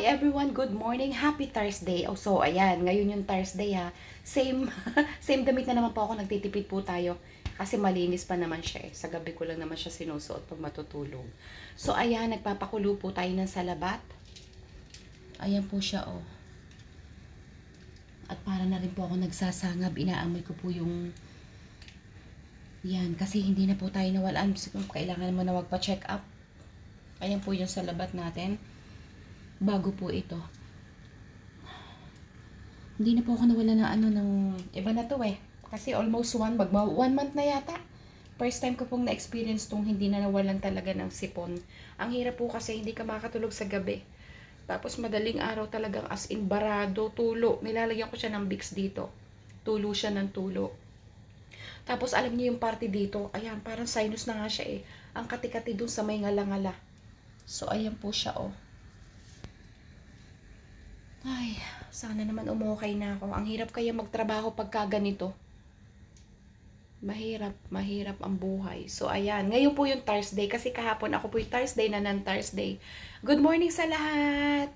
Hi everyone, good morning. Happy Thursday. Oh, so ayan, ngayon yung Thursday ha. Same same damit na naman po ako, nagtitipid po tayo kasi malinis pa naman siya eh. Sa gabi ko lang naman siya sinusuot pag matutulog. So ayan, nagpapakulo po tayo ng salabat. Ayan po siya oh. At para na rin po ako nagsasangab, inaamoy ko po yung yan, kasi hindi na po tayo nawalaan. Kailangan mo na magpa-check up. Ayan po yung salabat natin. Bago po ito. Hindi na po ako nawala ng iba na to eh. Kasi almost 1 month na yata. First time ko pong na-experience tong hindi na nawalan talaga ng sipon. Ang hirap po kasi hindi ka makatulog sa gabi. Tapos madaling araw talagang as in barado, tulo. Nilalagyan ko siya ng Vicks dito. Tulo siya ng tulo. Tapos alam niyo yung party dito, ayan, parang sinus na nga siya eh. Ang kati-kati dun sa may ngala-ngala. So ayan po siya oh. Ay, sana naman umukay na ako. Ang hirap kaya magtrabaho pagka ganito. Mahirap ang buhay. So ayan, ngayon po yung Thursday kasi kahapon ako po yung Thursday na non-Thursday. Good morning sa lahat!